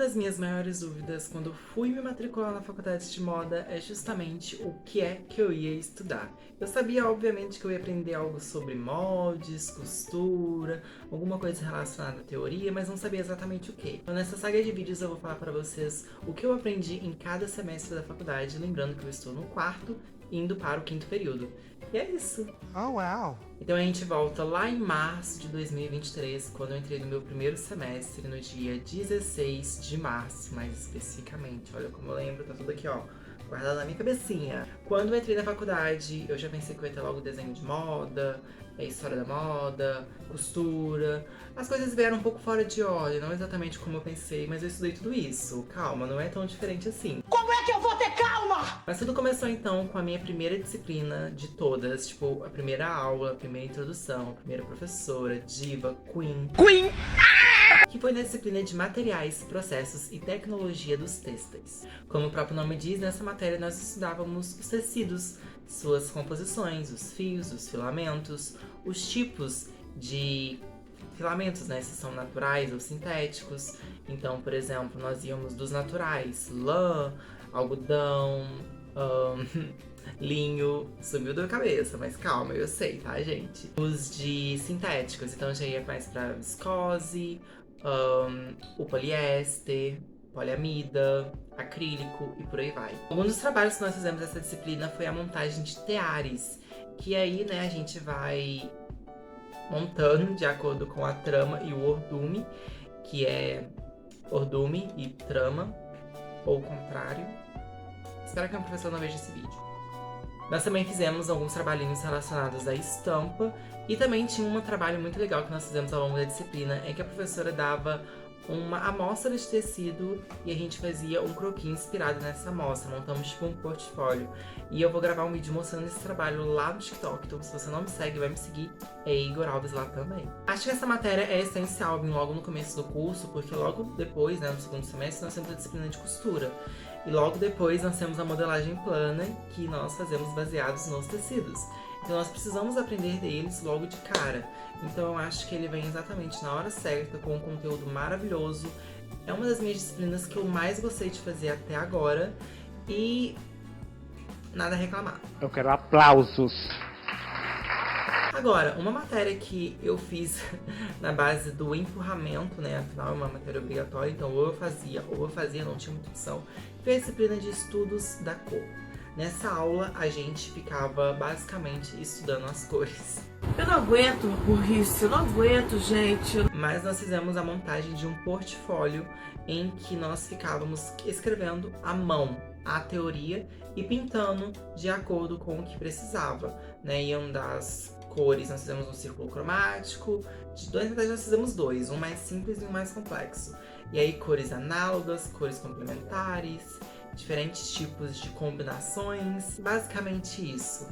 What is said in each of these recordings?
das minhas maiores dúvidas quando eu fui me matricular na faculdade de moda é justamente o que é que eu ia estudar. Eu sabia, obviamente, que eu ia aprender algo sobre moldes, costura, alguma coisa relacionada à teoria, mas não sabia exatamente o que. Então, nessa saga de vídeos eu vou falar pra vocês o que eu aprendi em cada semestre da faculdade, lembrando que eu estou no quarto, indo para o quinto período. E é isso. Oh, wow. Então a gente volta lá em março de 2023, quando eu entrei no meu primeiro semestre, no dia 16 de março, mais especificamente. Olha como eu lembro, tá tudo aqui, ó, guardado na minha cabecinha. Quando eu entrei na faculdade, eu já pensei que eu ia ter logo desenho de moda, história da moda, costura. As coisas vieram um pouco fora de ordem, não exatamente como eu pensei, mas eu estudei tudo isso. Calma, não é tão diferente assim. Como é que eu vou ter calma? Mas tudo começou então com a minha primeira disciplina de todas, tipo, a primeira aula, a primeira introdução, a primeira professora, diva, Queen. Que foi na disciplina de materiais, processos e tecnologia dos têxteis. Como o próprio nome diz, nessa matéria nós estudávamos os tecidos, suas composições, os fios, os filamentos, os tipos de filamentos, né? Se são naturais ou sintéticos. Então, por exemplo, nós íamos dos naturais, lã, algodão, linho, sumiu da cabeça, mas calma, eu sei, tá, gente? Os de sintéticos, então já ia mais pra viscose, o poliéster, poliamida, acrílico e por aí vai. Um dos trabalhos que nós fizemos nessa disciplina foi a montagem de teares, que aí, né, a gente vai montando de acordo com a trama e o ordume, que é ordume e trama, ou o contrário. Espero que a professora não veja esse vídeo. Nós também fizemos alguns trabalhinhos relacionados à estampa e também tinha um trabalho muito legal que nós fizemos ao longo da disciplina, é que a professora dava uma amostra de tecido e a gente fazia um croquis inspirado nessa amostra, montamos tipo um portfólio. E eu vou gravar um vídeo mostrando esse trabalho lá no TikTok, então se você não me segue, vai me seguir, é Igor Alves lá também. Acho que essa matéria é essencial vir logo no começo do curso, porque logo depois, né, no segundo semestre, nós temos a disciplina de costura. E logo depois nós temos a modelagem plana, que nós fazemos baseados nos tecidos. Então nós precisamos aprender deles logo de cara. Então eu acho que ele vem exatamente na hora certa, com um conteúdo maravilhoso. É uma das minhas disciplinas que eu mais gostei de fazer até agora. E nada a reclamar. Eu quero aplausos. Agora, uma matéria que eu fiz na base do empurramento, né? Afinal é uma matéria obrigatória, então ou eu fazia, não tinha muita opção. Foi a disciplina de estudos da cor. Nessa aula, a gente ficava basicamente estudando as cores. Eu não aguento burrice, eu não aguento, gente. Mas nós fizemos a montagem de um portfólio em que nós ficávamos escrevendo à mão a teoria e pintando de acordo com o que precisava, né? Iam das cores, nós fizemos um círculo cromático, na verdade nós fizemos dois, um mais simples e um mais complexo. E aí cores análogas, cores complementares, diferentes tipos de combinações, basicamente isso.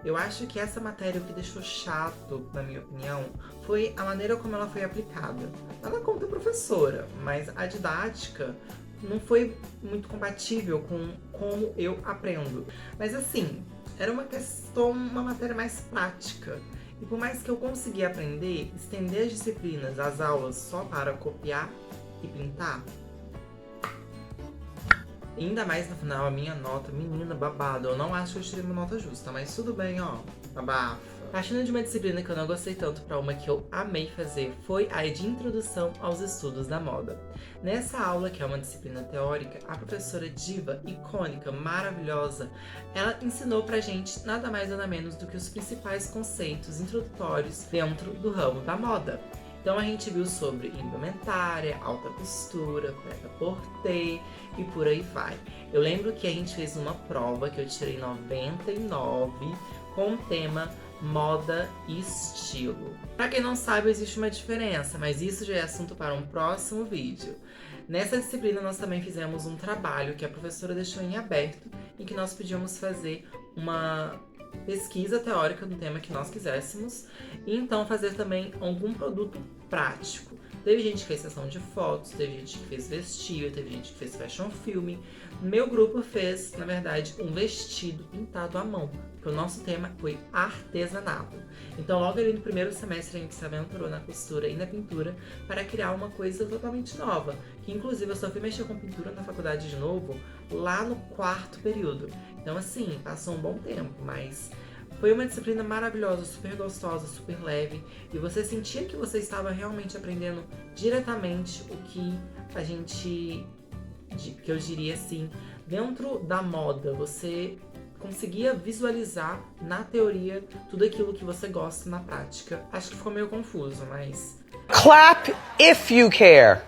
Eu acho que essa matéria, o que deixou chato, na minha opinião, foi a maneira como ela foi aplicada. Nada contra a professora, mas a didática não foi muito compatível com como eu aprendo. Mas assim, era uma matéria mais prática. E por mais que eu consegui aprender, estender as disciplinas, as aulas só para copiar e pintar, ainda mais no final, a minha nota, menina, babado. Eu não acho que eu tirei uma nota justa, mas tudo bem, ó, abafa. Partindo de uma disciplina que eu não gostei tanto para uma que eu amei fazer, foi a de Introdução aos Estudos da Moda. Nessa aula, que é uma disciplina teórica, a professora diva, icônica, maravilhosa, ela ensinou pra gente nada mais nada menos do que os principais conceitos introdutórios dentro do ramo da moda. Então a gente viu sobre indumentária, alta costura, prêt-à-porter e por aí vai. Eu lembro que a gente fez uma prova que eu tirei 99 com o tema moda e estilo. Pra quem não sabe, existe uma diferença, mas isso já é assunto para um próximo vídeo. Nessa disciplina nós também fizemos um trabalho que a professora deixou em aberto, em que nós podíamos fazer uma pesquisa teórica do tema que nós quiséssemos e então fazer também algum produto prático. Teve gente que fez sessão de fotos, teve gente que fez vestido, teve gente que fez fashion film. Meu grupo fez, na verdade, um vestido pintado à mão, porque o nosso tema foi artesanato. Então, logo ali no primeiro semestre, a gente se aventurou na costura e na pintura para criar uma coisa totalmente nova. Que, inclusive, eu só fui mexer com pintura na faculdade de novo lá no 4º período. Então, assim, passou um bom tempo, mas foi uma disciplina maravilhosa, super gostosa, super leve. E você sentia que você estava realmente aprendendo diretamente o que a gente, que eu diria assim, dentro da moda. Você conseguia visualizar na teoria tudo aquilo que você gosta na prática. Acho que ficou meio confuso, mas... Clap if you care.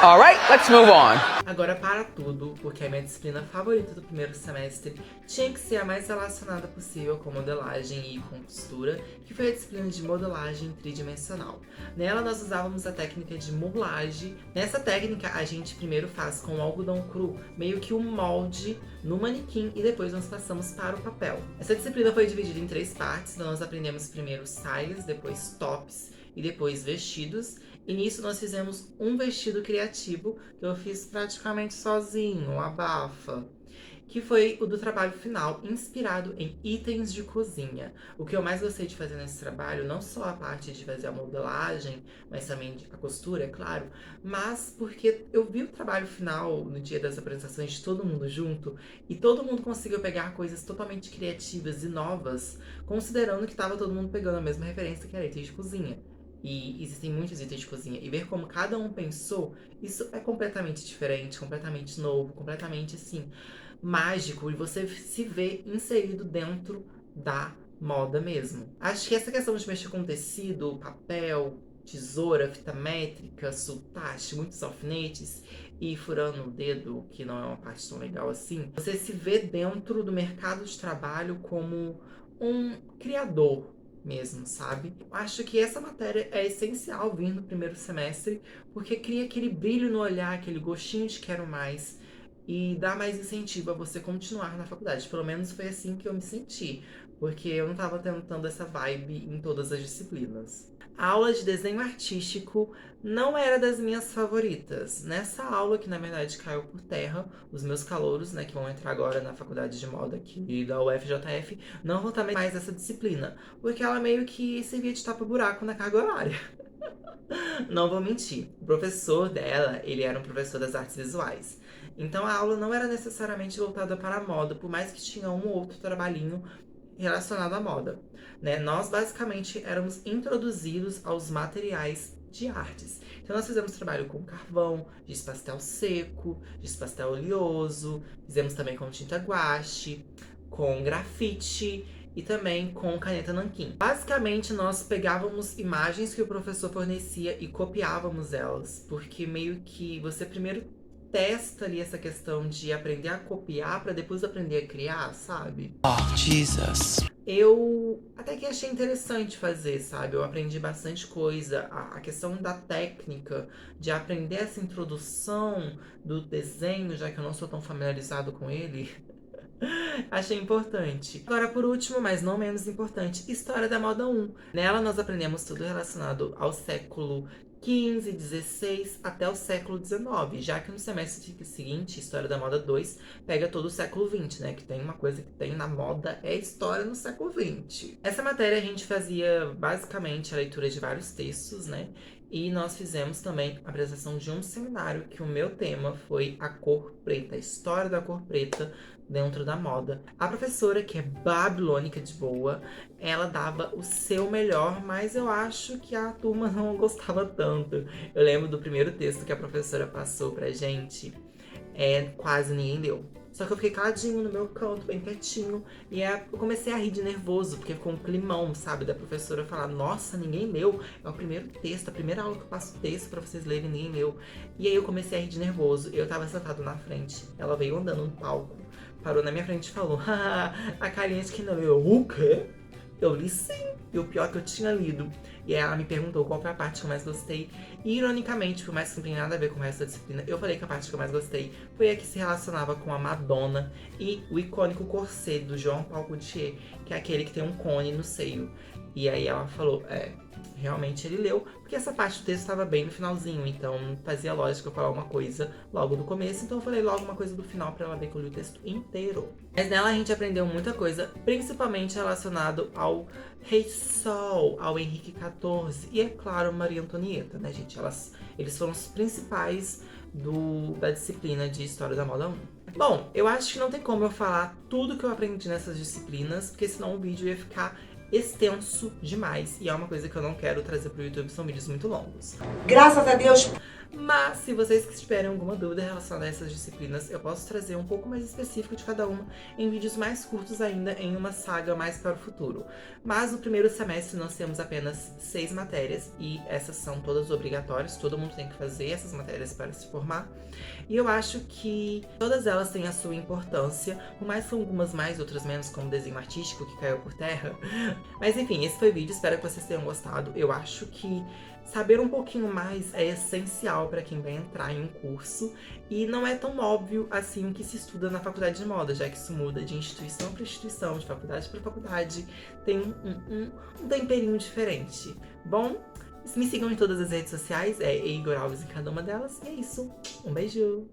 Alright, let's move on. Agora para tudo, porque a minha disciplina favorita do primeiro semestre tinha que ser a mais relacionada possível com modelagem e com costura, que foi a disciplina de modelagem tridimensional. Nela nós usávamos a técnica de moulage. Nessa técnica a gente primeiro faz com o algodão cru meio que um molde no manequim e depois nós passamos para o papel. Essa disciplina foi dividida em 3 partes, então nós aprendemos primeiro saias, depois tops e depois vestidos. E nisso nós fizemos um vestido criativo que eu fiz praticamente sozinho, abafa. Que foi o do trabalho final, inspirado em itens de cozinha. O que eu mais gostei de fazer nesse trabalho, não só a parte de fazer a modelagem, mas também a costura, é claro, mas porque eu vi o trabalho final no dia das apresentações de todo mundo junto, e todo mundo conseguiu pegar coisas totalmente criativas e novas, considerando que estava todo mundo pegando a mesma referência que era itens de cozinha. E existem muitos itens de cozinha. E ver como cada um pensou, isso é completamente diferente, completamente novo, completamente, assim, mágico. E você se vê inserido dentro da moda mesmo. Acho que essa questão de mexer com tecido, papel, tesoura, fita métrica, sultache, muitos alfinetes e furando o dedo, que não é uma parte tão legal assim. Você se vê dentro do mercado de trabalho como um criador mesmo, sabe? Acho que essa matéria é essencial vir no primeiro semestre, porque cria aquele brilho no olhar, aquele gostinho de quero mais e dá mais incentivo a você continuar na faculdade. Pelo menos foi assim que eu me senti, porque eu não tava tentando essa vibe em todas as disciplinas. A aula de desenho artístico não era das minhas favoritas. Nessa aula, que na verdade caiu por terra, os meus calouros, né, que vão entrar agora na faculdade de moda aqui da UFJF, não vão ter mais essa disciplina, porque ela meio que servia de tapa-buraco na carga horária. Não vou mentir, o professor dela, ele era um professor das artes visuais. Então a aula não era necessariamente voltada para a moda, por mais que tinha um ou outro trabalhinho relacionado à moda, né? Nós basicamente éramos introduzidos aos materiais de artes. Então nós fizemos trabalho com carvão, giz pastel seco, giz pastel oleoso, fizemos também com tinta guache, com grafite e também com caneta nanquim. Basicamente nós pegávamos imagens que o professor fornecia e copiávamos elas, porque meio que você primeiro testa ali essa questão de aprender a copiar pra depois aprender a criar, sabe? Oh, Jesus. Eu até que achei interessante fazer, sabe? Eu aprendi bastante coisa. A questão da técnica, de aprender essa introdução do desenho, já que eu não sou tão familiarizado com ele. Achei importante. Agora, por último, mas não menos importante, História da Moda 1. Nela nós aprendemos tudo relacionado ao século XV, XVI até o século XIX, já que no semestre seguinte, História da Moda 2, pega todo o século XX, né? Que tem uma coisa que tem na moda, é história no século XX. Essa matéria a gente fazia basicamente a leitura de vários textos, né? E nós fizemos também a apresentação de um seminário que o meu tema foi a cor preta, a história da cor preta dentro da moda. A professora, que é babilônica de boa, ela dava o seu melhor, mas eu acho que a turma não gostava tanto. Eu lembro do primeiro texto que a professora passou pra gente, quase ninguém deu. Só que eu fiquei caladinho no meu canto, bem quietinho. E eu comecei a rir de nervoso, porque ficou um climão, sabe? Da professora falar, nossa, ninguém leu. É o primeiro texto, a primeira aula que eu passo texto pra vocês lerem, ninguém leu. E aí eu comecei a rir de nervoso. Eu tava sentado na frente, ela veio andando no palco, parou na minha frente e falou, a carinha de quem não leu. O quê? Eu li sim. E o pior é que eu tinha lido. E aí ela me perguntou qual foi a parte que eu mais gostei. E ironicamente, por mais que não tenha nada a ver com o resto da disciplina, eu falei que a parte que eu mais gostei foi a que se relacionava com a Madonna e o icônico corset do Jean Paul Gaultier, que é aquele que tem um cone no seio. E aí ela falou, realmente ele leu, porque essa parte do texto estava bem no finalzinho, então fazia lógica eu falar uma coisa logo do começo, então eu falei logo uma coisa do final pra ela ver que eu li o texto inteiro. Mas nela a gente aprendeu muita coisa, principalmente relacionado ao Rei Sol, ao Henrique XIV e, é claro, Maria Antonieta, né, gente? Eles foram os principais da disciplina de História da Moda 1. Bom, eu acho que não tem como eu falar tudo que eu aprendi nessas disciplinas, porque senão o vídeo ia ficar extenso demais. E é uma coisa que eu não quero trazer pro YouTube, são vídeos muito longos. Graças a Deus. Mas, se vocês tiverem alguma dúvida relacionada a essas disciplinas, eu posso trazer um pouco mais específico de cada uma em vídeos mais curtos ainda, em uma saga mais para o futuro. Mas no primeiro semestre nós temos apenas 6 matérias e essas são todas obrigatórias, todo mundo tem que fazer essas matérias para se formar. E eu acho que todas elas têm a sua importância, por mais que algumas mais, outras menos, como desenho artístico, que caiu por terra. Mas enfim, esse foi o vídeo, espero que vocês tenham gostado. Eu acho que saber um pouquinho mais é essencial para quem vai entrar em um curso e não é tão óbvio assim o que se estuda na faculdade de moda, já que isso muda de instituição para instituição, de faculdade para faculdade, tem um temperinho diferente. Bom, me sigam em todas as redes sociais, Igor Alves em cada uma delas, e é isso. Um beijo!